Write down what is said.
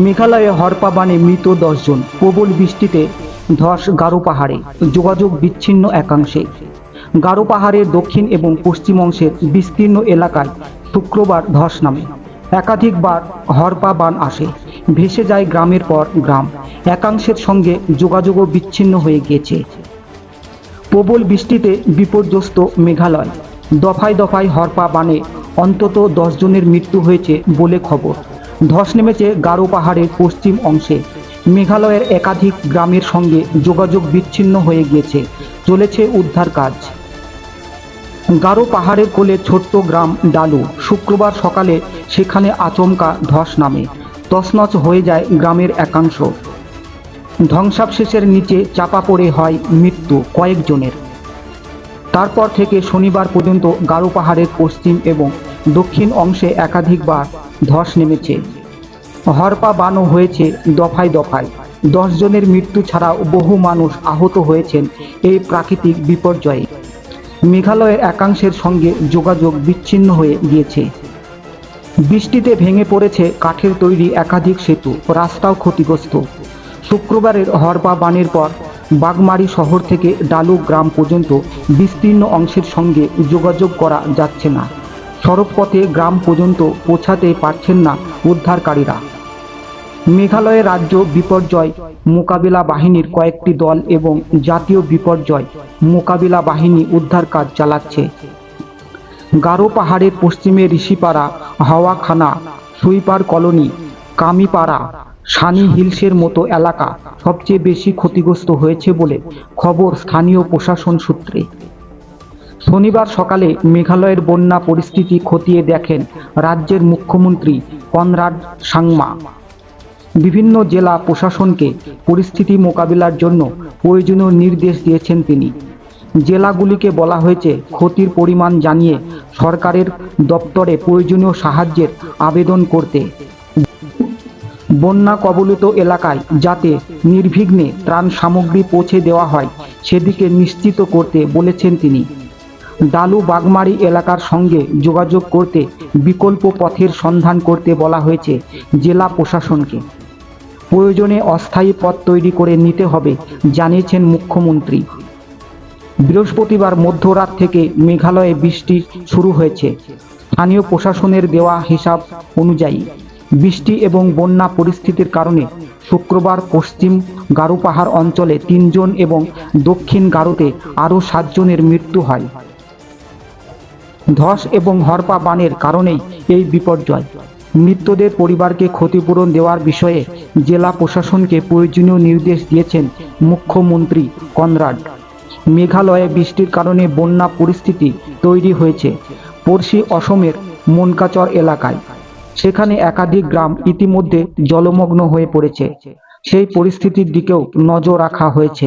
মেঘালয়ে হরপা বানে মৃত 10 জন। প্রবল বৃষ্টিতে ধস গারো পাহাড়ে, যোগাযোগ বিচ্ছিন্ন একাংশে। গারো পাহাড়ের দক্ষিণ এবং পশ্চিম অংশের বিস্তীর্ণ এলাকায় শুক্রবার ধস নামে। একাধিকবার হরপা বান আসে, ভেসে যায় গ্রামের পর গ্রাম। একাংশের সঙ্গে যোগাযোগও বিচ্ছিন্ন হয়ে গিয়েছে। প্রবল বৃষ্টিতে বিপর্যস্ত মেঘালয়। দফায় দফায় হরপা বানে অন্তত 10 জনের মৃত্যু হয়েছে বলে খবর। ধস নেমেছে গারো পাহাড়ের পশ্চিম অংশে। মেঘালয়ের একাধিক গ্রামের সঙ্গে যোগাযোগ বিচ্ছিন্ন হয়ে গিয়েছে। চলেছে উদ্ধার কাজ। গারো পাহাড়ের কোলে ছোট্ট গ্রাম ডালু। শুক্রবার সকালে সেখানে আচমকা ধস নামে। তছনছ হয়ে যায় গ্রামের একাংশ। ধ্বংসাবশেষের নিচে চাপা পড়ে হয় মৃত্যু কয়েকজনের। তারপর থেকে শনিবার পর্যন্ত গারো পাহাড়ের পশ্চিম এবং দক্ষিণ অংশে একাধিকবার ধস নেমেছে। হরপা বানও হয়েছে দফায় দফায়। 10 জনের মৃত্যু ছাড়াও বহু মানুষ আহত হয়েছেন এই প্রাকৃতিক বিপর্যয়ে। মেঘালয়ের একাংশের সঙ্গে যোগাযোগ বিচ্ছিন্ন হয়ে গিয়েছে। বৃষ্টিতে ভেঙে পড়েছে কাঠের তৈরি একাধিক সেতু, রাস্তাও ক্ষতিগ্রস্ত। শুক্রবারের হরপা বানের পর বাগমারি শহর থেকে ডালু গ্রাম পর্যন্ত বিস্তীর্ণ অংশের সঙ্গে যোগাযোগ করা যাচ্ছে না। সড়কপথে গ্রাম পর্যন্ত পৌঁছাতে পারছেন না উদ্ধারকারীরা। মেঘালয়ের রাজ্য বিপর্যয় মোকাবিলা বাহিনীর কয়েকটি দল এবং জাতীয় বিপর্যয় মোকাবিলা বাহিনী উদ্ধার কাজ চালাচ্ছে। গারো পাহাড়ের পশ্চিমে ঋষিপাড়া, হাওয়াখানা, সুইপার কলোনি, কামিপাড়া, সানি হিলসের মতো এলাকা সবচেয়ে বেশি ক্ষতিগ্রস্ত হয়েছে বলে খবর স্থানীয় প্রশাসন সূত্রে। শনিবার সকালে মেঘালয়ের বন্যা পরিস্থিতি খতিয়ে দেখেন রাজ্যের মুখ্যমন্ত্রী কনরাড সাংমা। বিভিন্ন জেলা প্রশাসনকে পরিস্থিতি মোকাবিলার জন্য প্রয়োজনীয় নির্দেশ দিয়েছেন তিনি। জেলাগুলিকে বলা হয়েছে ক্ষতির পরিমাণ জানিয়ে সরকারের দপ্তরে প্রয়োজনীয় সাহায্যের আবেদন করতে। বন্যা কবলিত এলাকায় যাতে নির্বিঘ্নে ত্রাণ সামগ্রী পৌঁছে দেওয়া হয় সেদিকে নিশ্চিত করতে বলেছেন তিনি। ডালু বাগমারি এলাকার সঙ্গে যোগাযোগ করতে বিকল্প পথের সন্ধান করতে বলা হয়েছে জেলা প্রশাসনকে। প্রয়োজনে অস্থায়ী পথ তৈরি করে নিতে হবে জানিয়েছেন মুখ্যমন্ত্রী। বৃহস্পতিবার মধ্যরাত থেকে মেঘালয়ে বৃষ্টি শুরু হয়েছে। স্থানীয় প্রশাসনের দেওয়া হিসাব অনুযায়ী বৃষ্টি এবং বন্যা পরিস্থিতির কারণে শুক্রবার পশ্চিম গারো পাহাড় অঞ্চলে 3 জন এবং দক্ষিণ গারোতে আরও 7 জনের মৃত্যু হয়। ধস এবং হরপা বানের কারণেই এই বিপর্যয়। মৃতদের পরিবারকে ক্ষতিপূরণ দেওয়ার বিষয়ে জেলা প্রশাসনকে প্রয়োজনীয় নির্দেশ দিয়েছেন মুখ্যমন্ত্রী কনরাড। মেঘালয়ে বৃষ্টির কারণে বন্যা পরিস্থিতি তৈরি হয়েছে পড়শি অসমের মনকাচর এলাকায়। সেখানে একাধিক গ্রাম ইতিমধ্যে জলমগ্ন হয়ে পড়েছে। সেই পরিস্থিতির দিকেও নজর রাখা হয়েছে।